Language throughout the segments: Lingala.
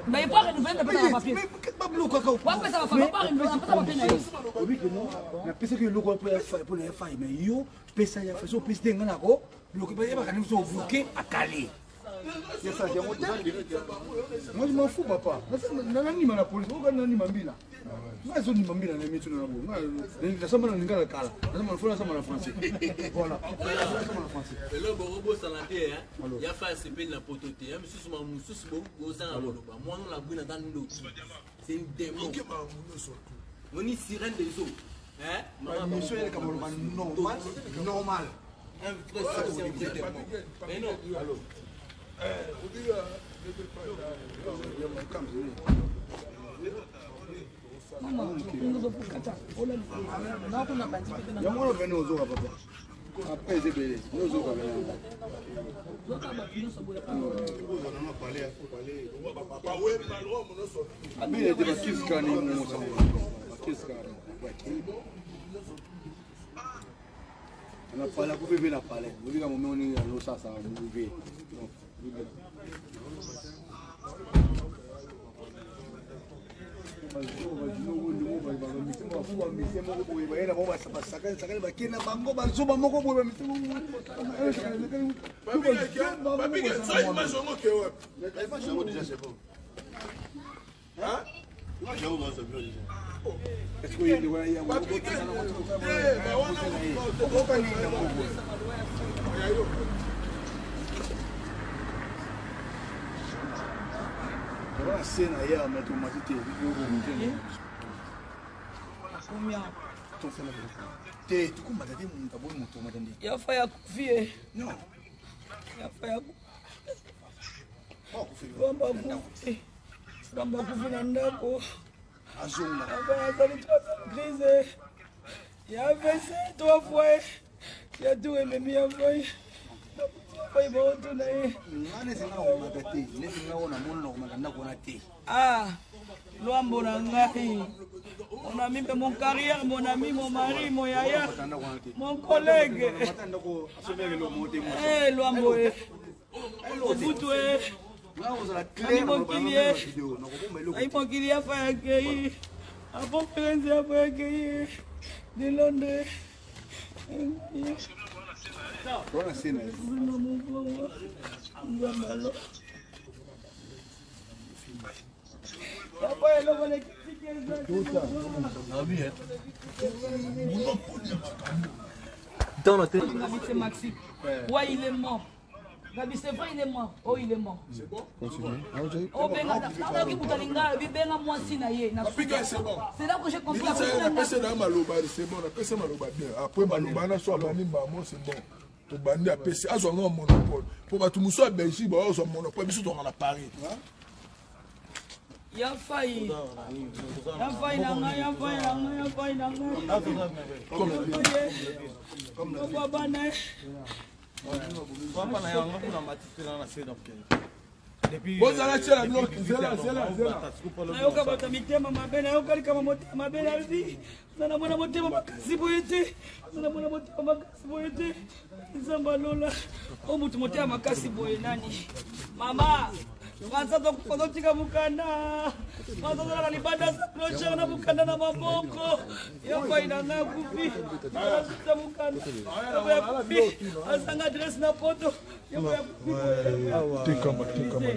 Mais il pas renouveler le papier. Mais pas bleu caca. Ouais, ça va faire pas renouveler le papier. Oui que non. Na pesa que le pour la faille mais yo pesa ya façon pesa denga nako. Le que pas quand même so bloqué à Calais. C'est ça, j'ai monté. Moi je m'en fous papa. Nani ma la police, on nani mambila. Moi je ni mambila na mitu na bo. Na sama na ngala kala. Na sama na sama na français. Voilà. Et là, bon robot salanté, hein. Il y a fait CP na pototé, hein. Monsieur Souma Moussous, bon, ça a l'eau. Moi, on l'a bu dans l'eau. C'est une démon. On est sirène des eaux. Hein? Monsieur est comme normal, normal. Un vrai c'est un vrai démon. Mais non, allô. Yamona venu ozoka papa. Après c'est belé. Nous ozoka venu. Abi était pas kiss kani mo sa. Kiss kani. On a parlé pour vivre la palais. Vous dites à mon on est à l'eau ça vous vivez. Est-ce que vous voyez cena aí, mas tu mais tem Combien? Te, tu como tem muito bom muito mais dentro. Il faut y avoir Não. Il faut y avoir Qual que Bamba Bamba kufuna ndako. Azonga. Après la crise, il y a 23 fois. Il y a tout aimé bien fois. Ah, Luambo Nangai. Mon ami, mon carrière, mon ami, mon mari, mon yaya, mon collègue. Eh, Luambo, au foot, mon kilier, mon kilier a fait accueillir. A bon prince a fait accueillir. De Londres. Buona cena. Dans la tête. C'est Maxime. Ouais, il est mort. Gabi, c'est vrai, il est mort. Oh, il est mort. C'est bon? Continue. Oh, ben, c'est bon. C'est là que j'ai compris. C'est bon, après Maloba, soit c'est bon. To bandi apesi azonga monopole pour batu muso a Belgique ba ozo monopole biso to na Paris. Ya failli. Ya failli na. Comme papa na. Papa na yanga kuna matite na c'est donc. Depuis Bozala tshela bloc, zela. Nayoka bata mitema mabe nayoka kama motema mabe na vi. Nana mwana motema makasi boyete. Nana mwana motema makasi boyete. Nzamba lola. O mutu motema makasi boye nani? Mama, Franza to kufototika mukanda. Franza to na libanda sa cloche na mukanda na maboko. Ya faida na kupi. Sa mukanda. Ya kupi. Asanga dress na poto. Ya kupi. Tikama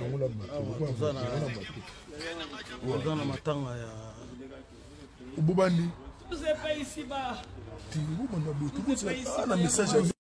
ngula Ozana matanga ya Ububandi. Tous ces pays ici-bas. Tu vois, on a message.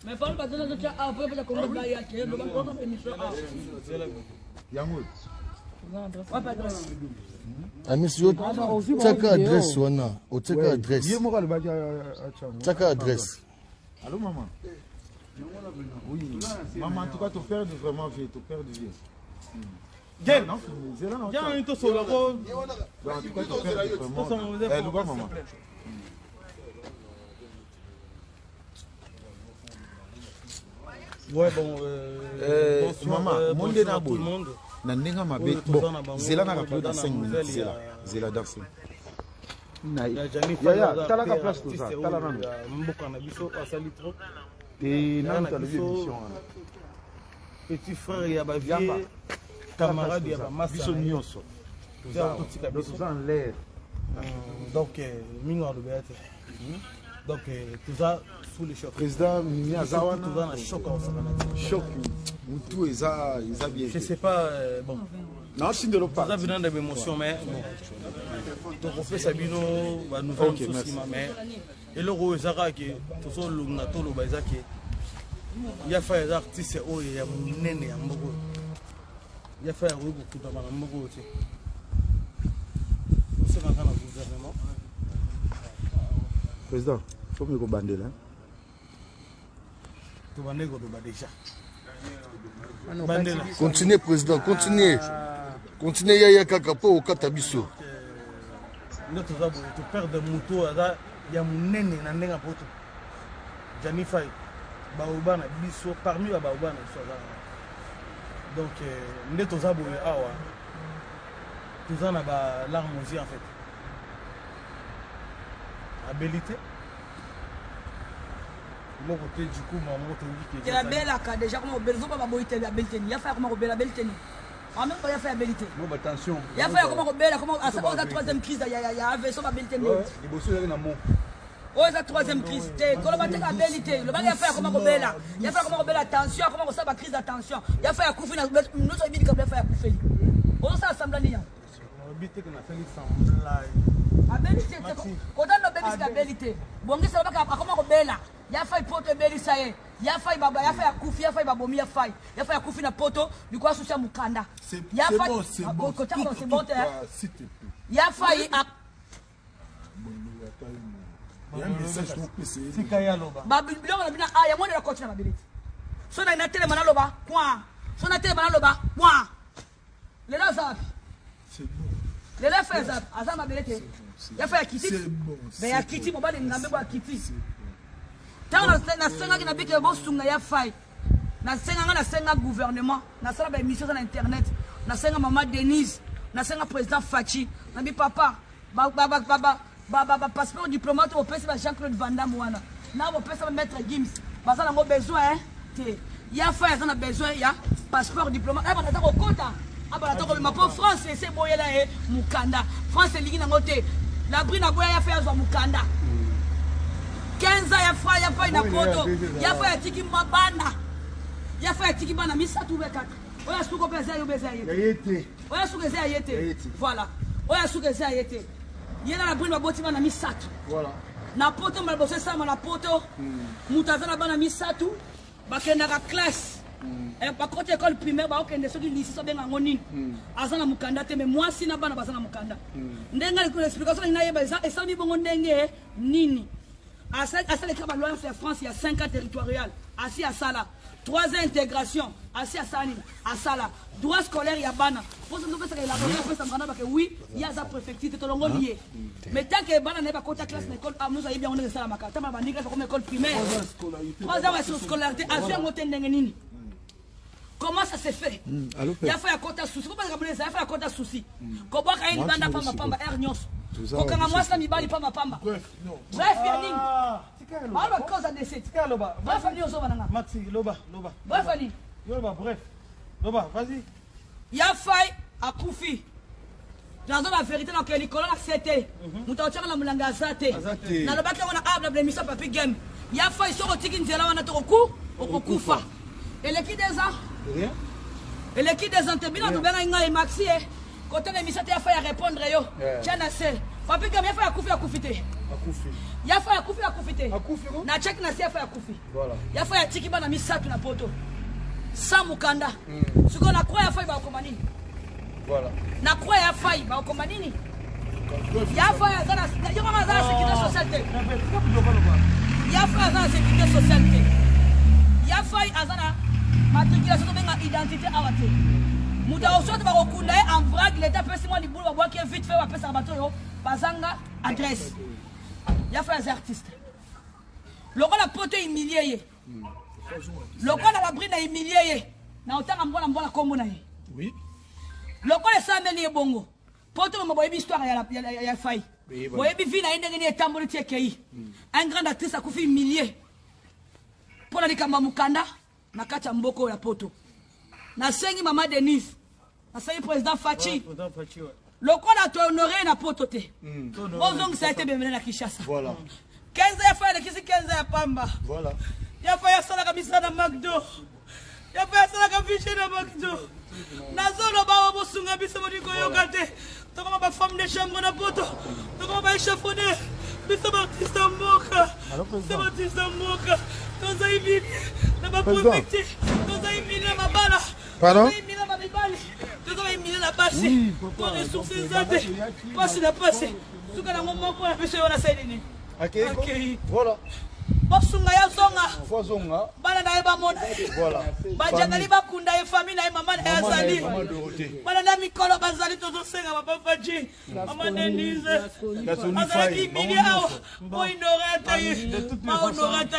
Mais parle pas de la chose après pour la communauté là qui est le bon émission. Amisio, chaka adresse wana, o chaka adresse. Chaka adresse. Allô maman. Oui. Maman, en tout cas, ton père est vraiment vieux, ton père est vieux. Viens, non, c'est là, non. viens, on est sur la route. En tout cas, ton père est vraiment. Maman. Ouais, bon. Maman, mon Dieu, tout le monde. Nandenga mabe. Bon, Zela n'a rappelé dans 5 minutes. Zela danse. Ya, t'as la place tout ça. T'as la même. Mboka na biso asali trop. Et nan ta émission. Petit frère ya ba vieux camarade ya ba massa. Biso nyonso. Tout ça en l'air. Donc mingo de béate. Donc tout ça sous le choc. Président Mimi Azawana tout ça na choc en ça. Choc. Mutu eza bien. Je sais pas bon. Non, c'est de l'opéra. Ça vient d'émotion mais donc on fait Sabino va nous faire souci mais et le roi Zara qui tout ça le nato le bazaki. Il y a fait des artistes oh il y a nene ya mboko. Il y a fait beaucoup de mal mboko aussi. C'est dans le gouvernement. Président, faut me rebander là. Tu vas négocier déjà. Continuez, président, continuez. Continuez, Yaya Kakapo au Katabiso. Notre zabo, tu perds des motos, il y a mon nene dans le poto. Janifai, Baobana, Bisso, parmi les Baobana. Donc, notre zabo est awa. Tout ça, on a l'arme aussi en fait. Habilité. Mon côté du coup, ma moto dit que la belle a déjà comment besoin pas boiter la belle tenue. Il a fait comment belle tenue. En même temps, il a fait la belle tenue. Bon attention. Il a fait comment belle comment à la troisième crise il y a avec son belle tenue. Il bosse là na mon. Oh la troisième crise. Quand on va la belle tenue, le mari a fait comment belle. Il a fait comment belle attention, comment ça va crise d'attention. Il a fait à couper nous sommes bien comme il a fait à couper. On ça assemblée là. On habite que na fait semblage. Abilité, quand on a la abilité, bon, c'est pas comment bella. Il a fait poto belli ça y est. Il a fait baba, il a fait akufi, il a fait babomi, il a fait akufi na poto, du coup associé mukanda. C'est bon, c'est bon. C'est bon, il a fait il y a un message pour PC. C'est Kaya Loba. Babi, on a bien ah, il y a moins de la coach na abilité. So na télé manaloba, point. So na télé manaloba, point. Les là ça. C'est bon. Les là fait ça, azama abilité. Il a fait Kiti. C'est bon. Mais il y a Kiti, mon bas de Ngambe à Kiti. nasenga ki na bike bosunga ya fai nasenga nga nasenga gouvernement nasala ba émission na internet nasenga maman Denise nasenga président Fachi nabi papa passeport diplomate au pesa Jean-Claude Van Damme wana na au pesa maître Gims basala ngo besoin te ya fai ça na besoin ya passeport diplomate ba tata ko kota aba tata ko ma po France c'est boyela e mukanda France ligi na ngote la brina boya ya fai azwa mukanda 15 ans ya fai na poto ya fai tiki mabana ya fai tiki bana misatu bekaka oya suko pesa yo beza yete oya suko pesa yete voilà oya suko pesa yete yena la brina boti bana misatu voilà na poto mal bosse sama na poto mutazana bana misatu bakenda ka classe ba côté école primaire ba okende soki lycée so benga ngoni azana mukanda te mais moi sina bana bazana mukanda ndenga ko explication ina yeba esa mi bongo ndenge nini asa le kaba loi de France il y a 5 ans territorial assis à Sala 3 ans intégration assis à Sali à Sala droit scolaire ya bana pour ça que la bonne ça me que oui il y a sa préfecture tout longo lié mais tant que bana n'est pas côté classe l'école nous avez bien on est ça la makata ma bani comme école primaire 3 ans sur scolarité assis à monter ndenge nini. Comment ça s'est fait? Il a fait un quota souci. Comment ça a fait un quota souci? Comment il y a une bande pamba hernios? Comment moi ça mi bali pamba pamba? Bref, il y a une. Alors cause à décès. Bref, il y a une. Maxi, loba. Bref, il y a une. Bref. Loba, vas-y. Il y a faille à Koufi. Dans la vérité dans que l'école a accepté. Nous t'en tirons la moulanga azate. Dans le bac on a habla de misa papi game. Il y a faille sur le tiki nzela on a trop au Koufa. Et l'équipe des ans. Et l'équipe des antebina to benga inga maxi côté l'émission a fait répondre yo tiens c'est papi comme il fait à koufite il a fait à koufite na check na c'est fait à koufi voilà il a fait à tiki bana misatu na poto sans mukanda ce qu'on a croire fait ba komani voilà na croire fait ba komani il a fait à zana il a fait à sécurité sociale il a fait à sécurité sociale il a fait à zana matriculation de ma identité à wate muta osote ba kokunda en vrac l'état pesi moi libulu ba boaki vite fait ba pesa bato yo bazanga adresse ya fa les artistes loko la poto humilié loko la brina humilié na otanga mbona kombo na ye oui loko le sameli bongo poto mo boyebi histoire ya fai boyebi vie na ndenge ni etamboli tiekei un grand artiste akufi humilié pona likamba mukanda na kacha mboko ya poto na sengi maman Denise na sengi président Fachi lokola to honoré na poto te bozong ça a été bienvenu na Kinshasa voilà 15 ya fa kisi 15 ya pamba voilà ya fa ya sala kabisa na McDo ya fa ya sala kabisa na McDo na zolo ba bosunga biso modiko yokate to kama ba femme de chambre na poto to kama ba échafauder biso ba artiste mboka c'est ba artiste mboka dans un ville na ba préfecture dans un ville na mabala pardon ville na mabali dans un ville na basi pour les sources zate passe la passe tout kana ngomoko na biso yona saidini okay voilà bosunga ya zonga bana na eba mona voilà bajangali bakunda e famille na mama na yazali bana na mikolo bazali toto senga papa Fachi mama Denise azaki mili awa bo inorata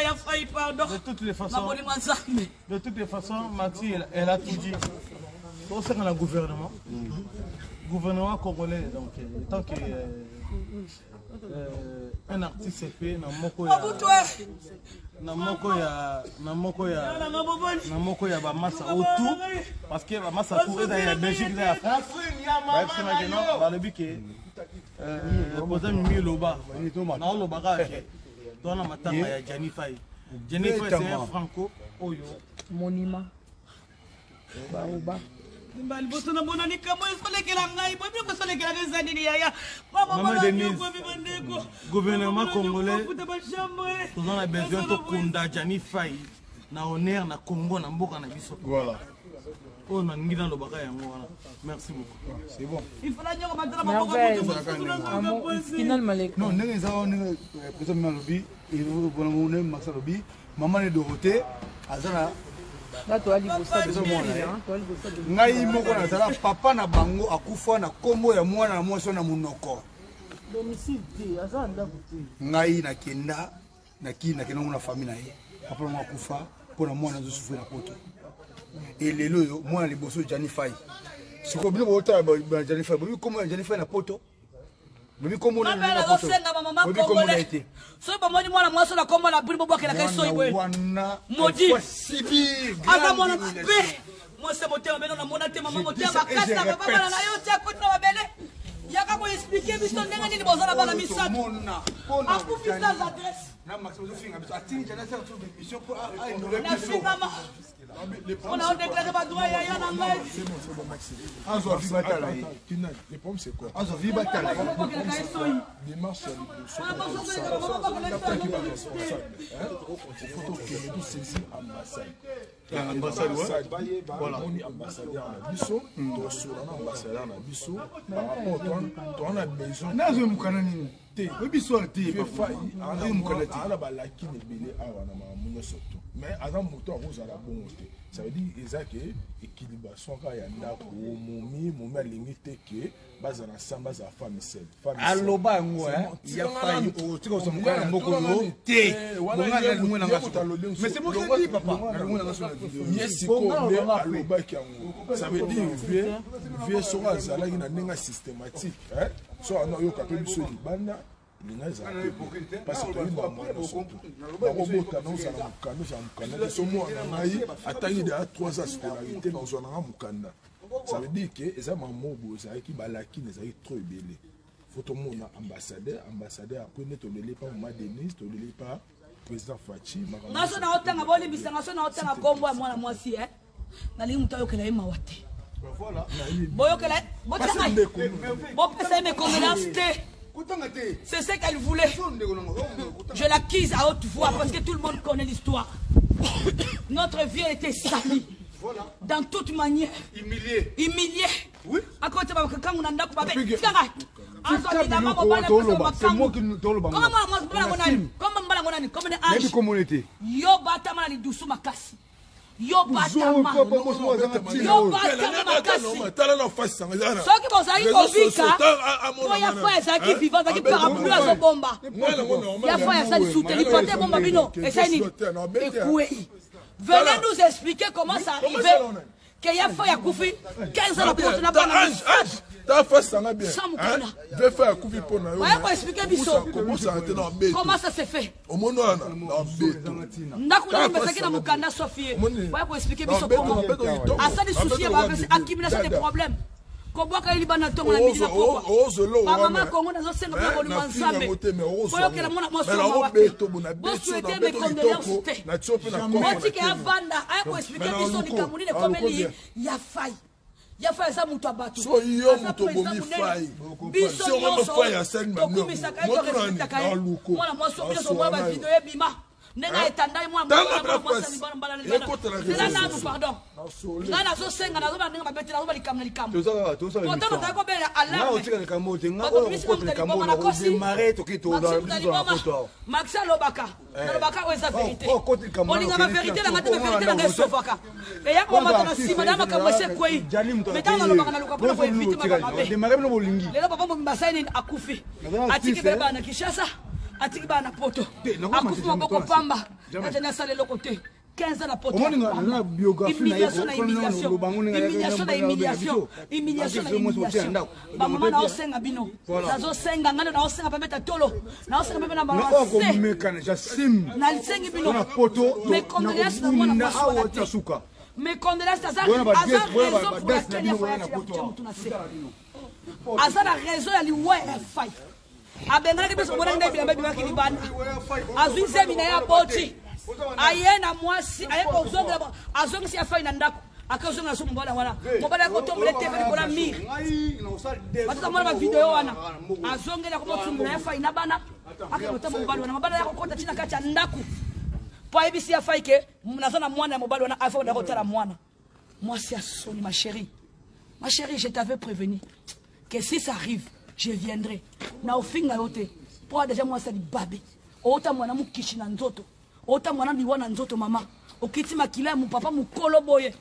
ya faille pardon de toutes les façons Maxi elle a tout dit pour ça qu'on a gouvernement congolais donc tant que un artiste fait na moko ya ba massa autour parce que ba massa pour la Belgique et la France bref c'est maintenant ba le biké poser mimi loba na loba ka dans la matanga ya Janifai c'est un franco oyo monument baoba Mbali boto na bona ni kamo esole kela ngai bo ko sole kela ngazani ya Maman Denise gouvernement congolais nous on a besoin de kunda Janifai na honneur na Congo na mboka na biso voilà on a ngina lobaka yango wana merci beaucoup c'est bon il faut la nyoko matala maboko finalement les non ndenge za on président lobi il faut bon on Max lobi maman de Dorothée azana là toi ali bossa de ngai moko na zala papa na bango akufa na kombo ya mwana na mwasi na munoko domicile te azanda kuti ngai na kenda na famille na ye papa na kufa pour na mwana zo souffrir na poto et lelo yo mwana liboso Jani Fay siko bino bota Jani Fay bobi comment Jani Fay na poto bobi comment na poto bobi comment na été so ba moni mwana mwaso na komba na buri bobo akela keso ibwe wana modi sibi aka mwana pe moi c'est motema beno na mona tema motema bakasa baba na yo tia kotna babele yaka ko expliquer biso ndenga nini bozana bana misato akufisa adresse na maximo zo finga biso atini jana sa to mission pour na finga on a déclaré pas droit ya na ngai c'est bon Maxime. Anzo vi batala yi. Le problème c'est quoi? Anzo vi batala yi. Démarche sur l'ambassade. Voilà, on est ambassadeur na biso, to sur ambassadeur na biso. Par rapport on a besoin. Nazo mukana nini? Te, biso te papa. Ana ba laki ne belé awa na mamunyo surtout. Mais avant moto ozala bon te. Ça veut dire ezake équilibration ka ya ndako momi alingi te ke baza na samba za femme seule. Aloba ngo ya fayi o tiko so mukana moko yo te. Bonga na lumwe na ngaso. Mais c'est moi qui dis papa. Na lumwe na ngaso na vidéo. Yesiko be aloba ki yango. Ça veut dire vie so azala ki na nenga systématique, hein? So ana yo ka pe biso libanda. Parce que tu as robota non ça mukanda so mo na ngai atangi de 3 ans scolarité dans zona mukanda ça veut dire que eza mamobo ça qui balaki ne ça trop belé faut tout monde ambassadeur après ne to lele pas ma Denise to lele pas président Fachi ngaso na otanga boli bisanga so na otanga kombo ya mwana mwasi na lingi mutayo kela yema wate voilà boyo kela botanga bo pesa me convenance te. C'est ce qu'elle voulait. Je l'acquise à haute voix parce que tout le monde connaît l'histoire. Notre vie était salie. Dans toute manière. Humilié. Oui. À côté de quand on a Yo batama makasi. Soki bozali kobika ya fois ezaki vivant ezaki parapluie azo bomba ya fois ezali soutenir porter bomba bino esani ekoué. Venez nous expliquer comment ça arrivait que ya fois ya kufi 15 ans la porte na bana ta face ça va bien. Je fais un coup de pied. Ouais, pour expliquer biso. Comment ça s'est fait? Au monde là, dans béton. Nakuna mbesaki na mukanda Sophie. Ouais, pour expliquer biso comment. Asa des soucis avec accumulation des problèmes. Kobwaka ili bana tongo na midina ko. Ba mama Kongo na zo senga ba bolu mansambe. Boyo kela mona mosoma wate. Bo souhaiter mes condoléances. Moti ke avanda, ay ko expliquer biso ni kamuni ne komeli ya faille. Ya fa esa mutu abatu. So yo mutu bomi fai. Biso yo so. Tokumisa ka to respecta ka. Mwana mwaso biso mwa ba video ebima. Nenga etandai mwa mwasa mbala mbala. Nana pardon. Nana zo senga na zo ba nenga babetela zo ba likamna likambo. Toza. Potano ta ko bela alarme. Na otika na kamote nga o ko na kamote na ko démarrer to kito dans la photo. Maxa Lobaka. Lobaka o esa vérité. Olinga ma vérité la ngate vérité la ngesofaka. Et ya ko mata na sima na makamwese kwei. Meta na Lobaka na luka pour ko éviter makambe. Démarrer no bolingi. Lelo papa mo mbasaini akufi. Atiki beba na Kishasa. Atiki ba na poto. Akufi maboko pamba. Atena sale loko te. 15 ans la poto. On a biographie na humiliation. Ba mama na osenga bino. Nazo senga ngana na osenga pembeta tolo. Na osenga pembeta na ba. Na sengi bino. Na poto. Me condoléances na mwana mwasi suka. Me condoléances azar raison pour laquelle ya faya azar raison ya liwa ya fay. Abengala ke biso bona ndai bila biwa kilibana. Azuize bina ya boti. Ayena mwasi ayeko zonga azonga si afai na ndako akazonga na sumu mbona wana mobala ko tombele tv ko na mir batata mwana ba video wana azongela ko motumbu na afai na bana akabota mbala wana mobala yako kota tina kati ya ndako po ibisi afai ke mnazana mwana mobala wana afai na kotala mwana mwasi asoni ma chérie je t'avais prévenu que si ça arrive je viendrai na ofinga yote po déjà mwasi ali babe ota mwana mukishi na nzoto ota mwana liwa na nzoto mama okiti makila mu papa mukolo boye